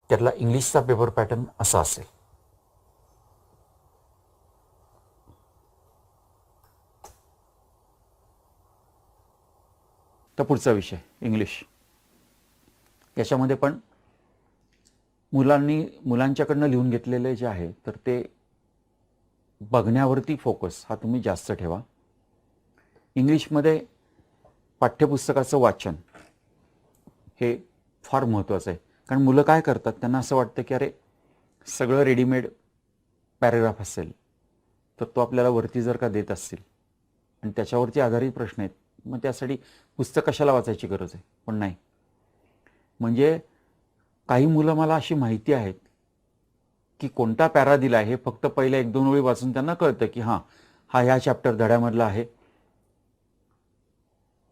त्यातला इंग्लिशचा paper pattern असा असेल. तर पुढचा विषय इंग्लिश. याच्यामध्ये पण मुलांच्याकडनं लिहून घेतलेले जे आहे तर ते बघण्यावरती फोकस हा तुम्ही जास्त ठेवा. इंग्लिशमध्ये पाठ्यपुस्तकाचं वाचन हे फार महत्त्वाचं आहे. कारण मुलं काय करतात, त्यांना असं वाटतं की अरे सगळं रेडीमेड पॅरेग्राफ असेल तर तो आपल्याला वरती जर का देत असतील आणि त्याच्यावरती आधारित प्रश्न आहेत, मग त्यासाठी पुस्तक कशाला वाचायची गरज आहे. पण नाही, म्हणजे काही मुलं मला अशी माहिती आहेत की कोणता पॅरा दिला आहे हे फक्त पहिल्या 1-2 ओळी वाचून त्यांना कळतं की हा ह्या चॅप्टर धड्यामधला आहे,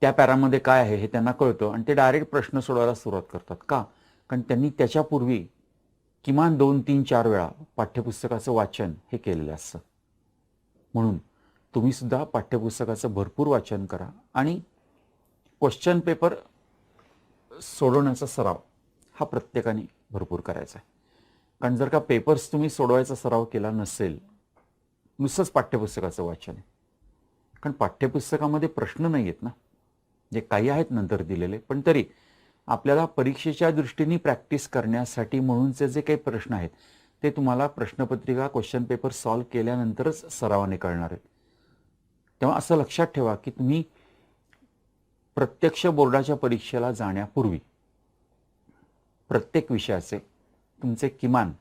त्या पॅरामध्ये काय आहे हे त्यांना कळतं आणि ते डायरेक्ट प्रश्न सोडवायला सुरुवात करतात. का? कारण त्यांनी त्याच्यापूर्वी किमान 2-3-4 वेळा पाठ्यपुस्तकाचं वाचन हे केलेलं असतं. म्हणून तुम्ही सुद्धा पाठ्यपुस्तकाचं भरपूर वाचन करा आणि क्वेश्चन पेपर सोडवण्याचा सराव हा प्रत्येकाने भरपूर करायचा आहे. कारण जर का पेपर्स तुम्ही सोडवायचा सराव केला नसेल, नुसतंच पाठ्यपुस्तकाचं वाचन आहे, कारण पाठ्यपुस्तकामध्ये प्रश्न नाही आहेत ना, जे काही आहेत नंतर दिलेले, पण तरी आपल्याला परीक्षेच्या दृष्टीने प्रॅक्टिस करण्यासाठी म्हणूनचे जे काही प्रश्न आहेत ते तुम्हाला प्रश्नपत्रिका क्वेश्चन पेपर सॉल्व केल्यानंतरच सरावाने कळणार आहेत. तेव्हा असं लक्षात ठेवा की तुम्ही प्रत्यक्ष बोर्डाच्या परीक्षेला जाण्यापूर्वी प्रत्येक विषयाचे तुमचे किमान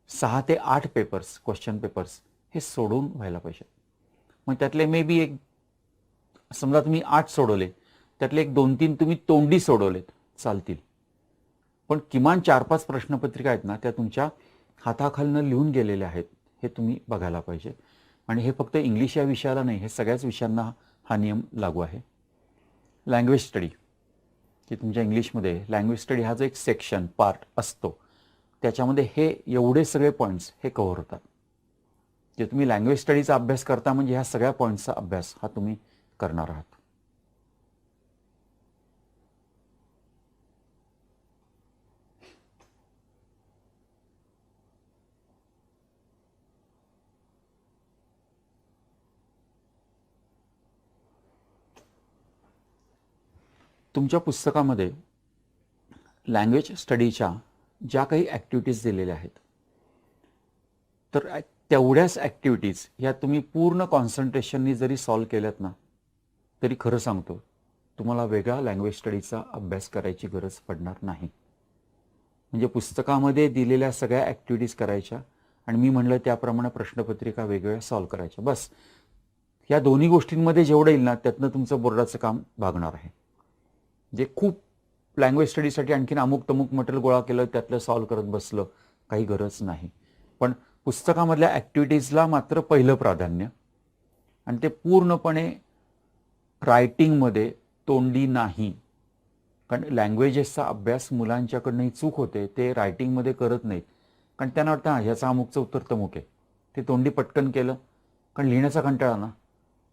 6 ते 8 पेपर्स क्वेश्चन पेपर्स हे सोडून व्हायला पाहिजेत. मग त्यातले मे बी एक, समजा तुम्ही 8 सोडवले, त्यातले एक 2-3 तुम्ही तोंडी सोडवलेत चालतील, पण किमान 4-5 प्रश्नपत्रिका आहेत ना त्या तुमच्या हाताखालनं लिहून गेलेल्या आहेत हे तुम्ही बघायला पाहिजे. आणि हे फक्त इंग्लिश या विषयाला नाही, हे सगळ्याच विषयांना हा नियम लागू आहे. लँग्वेज स्टडी, की तुमच्या इंग्लिशमध्ये लँग्वेज स्टडी हा जो एक सेक्शन पार्ट असतो त्याच्यामध्ये हे एवढे सगळे पॉईंट्स हे कव्हर होतात. जे तुम्ही लँग्वेज स्टडीचा अभ्यास करता म्हणजे ह्या सगळ्या पॉईंट्सचा अभ्यास हा तुम्ही करणार आहात. तुमच्या पुस्तकामध्ये लँग्वेज स्टडीच्या ज्या काही ॲक्टिव्हिटीज दिलेल्या आहेत तर तेवढ्याच ॲक्टिव्हिटीज ह्या तुम्ही पूर्ण कॉन्सन्ट्रेशननी जरी सॉल्व केल्यात ना तरी खरं सांगतो तुम्हाला वेगळा लँग्वेज स्टडीचा अभ्यास करायची गरज पडणार नाही. म्हणजे पुस्तकामध्ये दिलेल्या सगळ्या ॲक्टिव्हिटीज करायच्या आणि मी म्हणलं त्याप्रमाणे प्रश्नपत्रिका वेगवेगळ्या सॉल्व करायच्या, बस. या दोन्ही गोष्टींमध्ये जेवढं येईल ना त्यातनं तुमचं बोर्डाचं काम भागणार आहे. जे खूप लँग्वेज स्टडीसाठी आणखीन अमुक तमुक मटेरियल गोळा केलं त्यातलं सॉल्व करत बसलं, काही गरज नाही. पण पुस्तकामधल्या ॲक्टिव्हिटीजला मात्र पहिलं प्राधान्य, आणि ते पूर्णपणे रायटिंगमध्ये, तोंडी नाही. कारण लँग्वेजेसचा अभ्यास मुलांच्याकडनंही चूक होते, ते रायटिंगमध्ये करत नाहीत. कारण त्यांना वाटतं ह्याचं अमुकचं उत्तर तमुक आहे, ते तोंडी पटकन केलं, कारण लिहिण्याचा कंटाळा ना.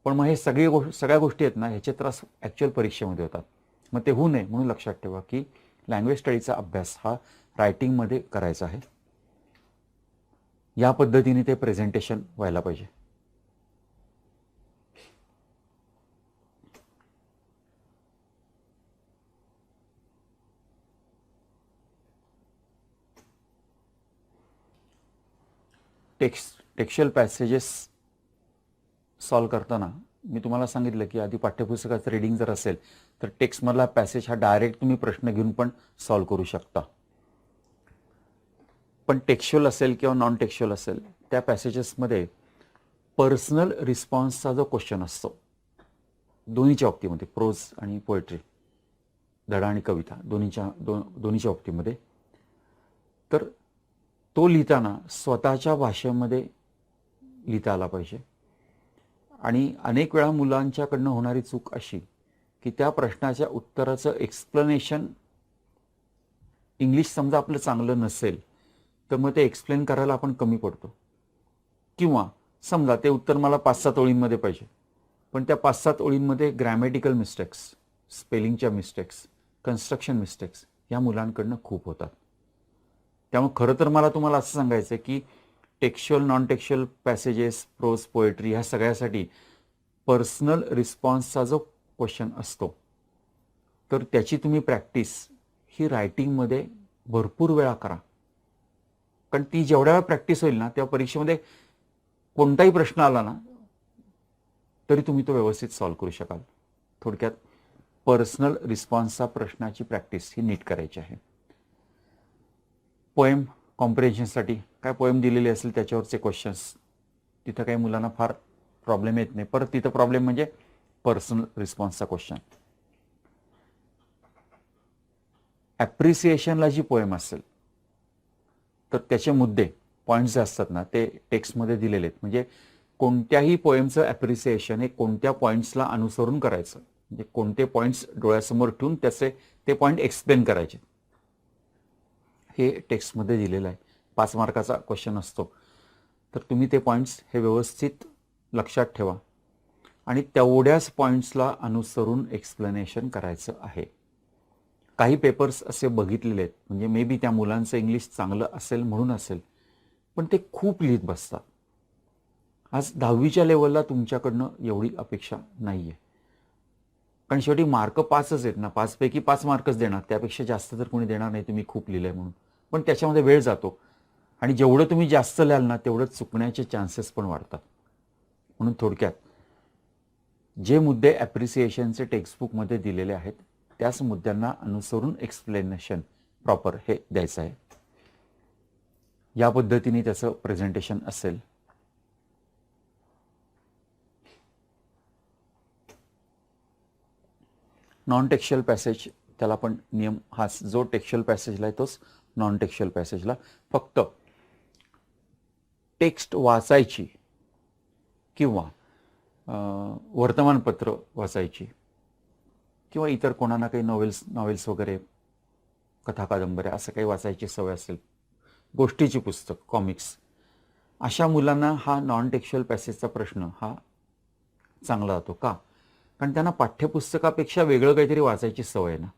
पण मग हे सगळ्या गोष्टी आहेत ना ह्याचे त्रास ॲक्च्युअल परीक्षेमध्ये होतात. मग ते होऊ नये म्हणून लक्षात ठेवा की लँग्वेज स्टडीचा अभ्यास हा रायटिंगमध्ये करायचा आहे. या पद्धतीने ते प्रेझेंटेशन व्हायला पाहिजे. टेक्स्च्युअल पॅसेजेस सॉल्व करताना मी तुम्हाला सांगितलं की आधी पाठ्यपुस्तकाचं रीडिंग जर असेल तर टेक्स्टमधला पॅसेज हा डायरेक्ट तुम्ही प्रश्न घेऊन पण सॉल्व करू शकता. पण टेक्स्च्युअल असेल किंवा नॉन टेक्स्च्युअल असेल त्या पॅसेजेसमध्ये पर्सनल रिस्पॉन्सचा जो क्वेश्चन असतो दोन्हीच्या बाबतीमध्ये, प्रोज आणि पोएट्री, धडा आणि कविता दोन्हीच्या बाबतीमध्ये, तर तो लिहिताना स्वतःच्या भाषेमध्ये लिहिता आला पाहिजे. आणि अनेक वेळा मुलांच्याकडनं होणारी चूक अशी की त्या प्रश्नाच्या उत्तराचं एक्सप्लेनेशन इंग्लिश समजा आपलं चांगलं नसेल तर मग ते एक्सप्लेन करायला आपण कमी पडतो. किंवा समजा ते उत्तर मला 5-7 ओळींमध्ये पाहिजे, पण त्या 5-7 ओळींमध्ये ग्रॅमॅटिकल मिस्टेक्स, स्पेलिंगच्या मिस्टेक्स, कन्स्ट्रक्शन मिस्टेक्स या मुलांकडनं खूप होतात. त्यामुळे खरं तर मला तुम्हाला असं सांगायचं आहे की textual non textual passages, prose, poetry ह्या सगळ्यासाठी पर्सनल रिस्पॉन्सचा जो क्वेश्चन असतो तर त्याची तुम्ही प्रॅक्टिस ही रायटिंगमध्ये भरपूर वेळा करा. कारण ती जेवढ्या वेळा प्रॅक्टिस होईल ना तेव्हा परीक्षेमध्ये कोणताही प्रश्न आला ना तरी तुम्ही तो व्यवस्थित सॉल्व्ह करू शकाल. थोडक्यात पर्सनल रिस्पॉन्सचा प्रश्नाची प्रॅक्टिस ही नीट करायची आहे. पोएम कॉम्प्रिहेन्शनसाठी काय पोएम दिलेली असेल त्याच्यावरचे क्वेश्चन्स तिथं काही मुलांना फार प्रॉब्लेम येत नाही. परत तिथं प्रॉब्लेम म्हणजे पर्सनल रिस्पॉन्सचा क्वेश्चन. ॲप्रिसिएशनला जी पोएम असेल तर त्याचे मुद्दे पॉईंट्स जे असतात ना ते टेक्स्टमध्ये दिलेले आहेत. म्हणजे कोणत्याही पोएमचं ॲप्रिसिएशन हे कोणत्या पॉईंट्सला अनुसरून करायचं, म्हणजे कोणते पॉईंट्स डोळ्यासमोर ठेवून त्याचे ते पॉईंट एक्सप्लेन करायचे हे टेक्स्टमध्ये दिलेलं आहे. 5 मार्काचा क्वेश्चन असतो. तर तुम्ही ते पॉईंट्स हे व्यवस्थित लक्षात ठेवा आणि तेवढ्याच पॉईंट्सला अनुसरून एक्सप्लेनेशन करायचं आहे. काही पेपर्स असे बघितलेले आहेत, म्हणजे मे बी त्या मुलांचं इंग्लिश चांगलं असेल म्हणून असेल, पण ते खूप लिहित बसतात. आज 10वीच्या लेवलला तुमच्याकडनं एवढी अपेक्षा नाही आहे. कारण शेवटी मार्क 5च आहेत ना, 5 पैकी 5 मार्कच देणार, त्यापेक्षा जास्त तर कोणी देणार नाही तुम्ही खूप लिहिलंय म्हणून. पण त्याच्यामध्ये वेळ जातो आणि जेवढं तुम्ही जास्त लिहाल ना तेवढं चुकण्याचे चान्सेस पण वाढतात. म्हणून थोडक्यात जे मुद्दे ॲप्रिसिएशनचे टेक्स्टबुकमध्ये दिलेले आहेत त्याच मुद्द्यांना अनुसरून एक्सप्लेनेशन प्रॉपर हे द्यायचं आहे. या पद्धतीने त्याचं प्रेझेंटेशन असेल. नॉन टेक्स्च्युअल पॅसेज त्याला पण नियम हाच, जो टेक्स्च्युअल पॅसेजला आहे तोच नॉन टेक्स्च्युअल पॅसेजला. फक्त टेक्स्ट वाचायची किंवा वर्तमानपत्र वाचायची किंवा इतर कोणाला काही नॉवेल्स वगैरे, कथा कादंबऱ्या असं काही वाचायची सवय असेल, गोष्टीची पुस्तक, कॉमिक्स, अशा मुलांना हा नॉन टेक्स्च्युअल पॅसेजचा प्रश्न हा चांगला जातो. का? कारण त्यांना पाठ्यपुस्तकापेक्षा वेगळं काहीतरी वाचायची सवय आहे ना.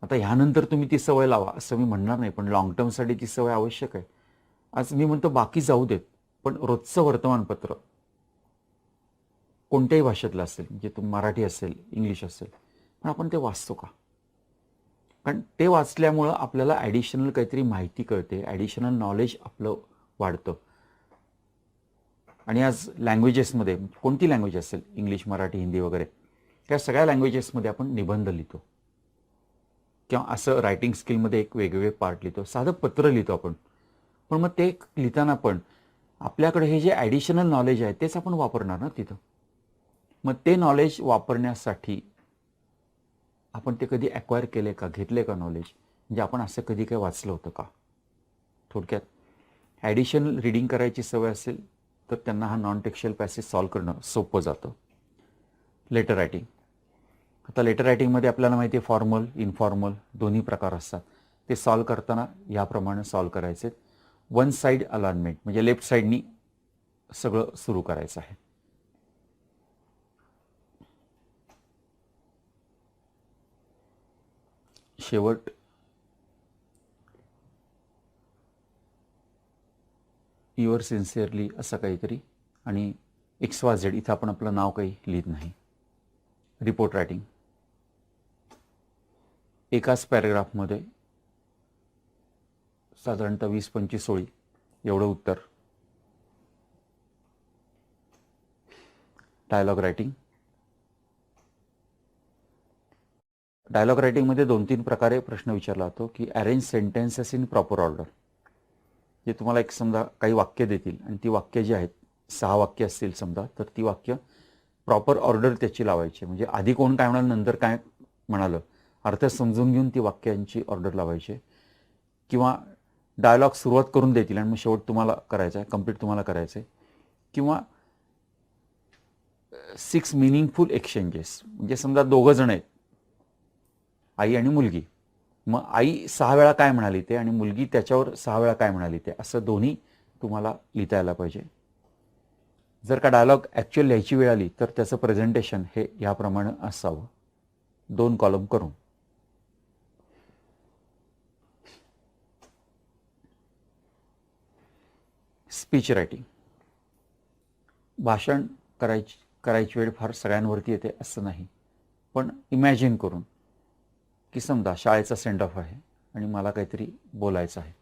आता ह्यानंतर तुम्ही ती सवय लावा असं मी म्हणणार नाही, पण लॉंग टर्मसाठी ती सवय आवश्यक आहे. आज मी म्हणतो बाकी जाऊ देत, पण रोजचं वर्तमानपत्र कोणत्याही भाषेतलं असेल, म्हणजे तुम्ही मराठी असेल, इंग्लिश असेल, पण आपण ते वाचतो का? कारण ते वाचल्यामुळं आपल्याला ॲडिशनल काहीतरी माहिती कळते, ॲडिशनल नॉलेज आपलं वाढतं. आणि आज लँग्वेजेसमध्ये कोणती लँग्वेज असेल, इंग्लिश, मराठी, हिंदी वगैरे, त्या सगळ्या लँग्वेजेसमध्ये आपण निबंध लिहितो किंवा असं रायटिंग स्किलमध्ये एक वेगवेगळे पार्ट लिहितो, साधं पत्र लिहितो आपण. पण मग ते लिहिताना पण आपल्याकडे हे जे ॲडिशनल नॉलेज आहे तेच आपण वापरणार ना तिथं. मग ते नॉलेज वापरण्यासाठी आपण ते कधी ॲक्वायर केले का, घेतले का नॉलेज, म्हणजे आपण असं कधी काही वाचलं होतं का? थोडक्यात ॲडिशनल रीडिंग करायची सवय असेल तर त्यांना हा नॉन टेक्स्च्युअल पॅसेज सॉल्व्ह करणं सोपं जातं. Letter writing. आता लेटर रायटिंगमध्ये आपल्याला माहिती आहे फॉर्मल, इनफॉर्मल दोन्ही प्रकार असतात. ते सॉल्व्ह करताना याप्रमाणे सॉल्व्ह करायचे. 1 साईड अलाइनमेंट, म्हणजे लेफ्ट साईडनी सगळं सुरू करायचं आहे. शेवट युअर सिन्सिअरली असं काहीतरी आणि XYZ, इथं आपण आपलं नाव काही लिहित नाही. Report writing. एकाच पॅरेग्राफमध्ये साधारणतः 20-25 ओळी एवढं उत्तर. Dialogue writing. डायलॉग रायटिंगमध्ये 2-3 प्रकारे प्रश्न विचारला जातो की arrange sentences in proper order. जे तुम्हाला एक समजा काही वाक्य देतील आणि ती वाक्य जी आहेत 6 वाक्य असतील समजा, तर ती वाक्य प्रॉपर ऑर्डर त्याची लावायची. म्हणजे आधी कोण काय म्हणाल, नंतर काय म्हणालं, अर्थ समजून घेऊन ती वाक्यांची ऑर्डर लावायची. किंवा डायलॉग सुरुवात करून देतील आणि मग शेवट तुम्हाला करायचं आहे, कंप्लीट तुम्हाला करायचं आहे. किंवा 6 मिनिंगफुल एक्सचेंजेस, म्हणजे समजा 2 जण आहेत, आई आणि मुलगी, मग आई 6 वेळा काय म्हणाली ते आणि मुलगी त्याच्यावर 6 वेळा काय म्हणाली ते, असं दोन्ही तुम्हाला लिहिता यायला पाहिजे. जर का डायलॉग ॲक्च्युअल लिहायची वेळ आली तर त्याचं प्रेझेंटेशन हे याप्रमाणे असावं, 2 कॉलम करून. Speech writing. भाषण करायची वेळ फार सगळ्यांवरती येते असं नाही, पण इमॅजिन करून की समजा शाळेचा सेंड ऑफ आहे आणि मला काहीतरी बोलायचं आहे.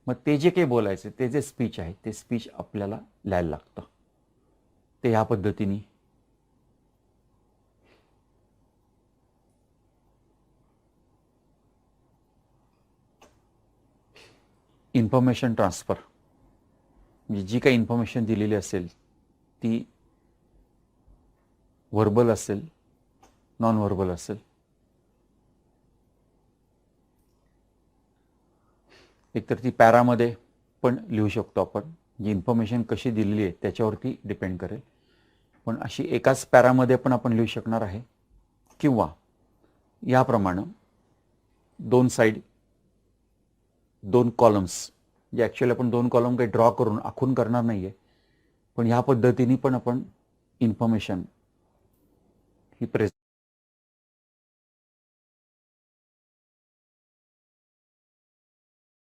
मग ते जे काही बोलायचं ते जे स्पीच आहे ते स्पीच आपल्याला लिहायला लागतं. ते ह्या पद्धतीने इन्फॉर्मेशन ट्रान्सफर, म्हणजे जी काही इन्फॉर्मेशन दिलेली असेल ती व्हर्बल असेल, नॉन व्हर्बल असेल, एकतर ती पॅरामध्ये पण लिहू शकतो आपण. जी इन्फॉर्मेशन कशी दिलेली आहे त्याच्यावरती डिपेंड करेल, पण अशी एकाच पॅरामध्ये पण आपण लिहू शकणार आहे, किंवा याप्रमाणे 2 साईड 2 कॉलम्स, जे ॲक्च्युअली आपण 2 कॉलम काही ड्रॉ करून आखून करणार नाही आहे, पण ह्या पद्धतीने पण आपण इन्फॉर्मेशन ही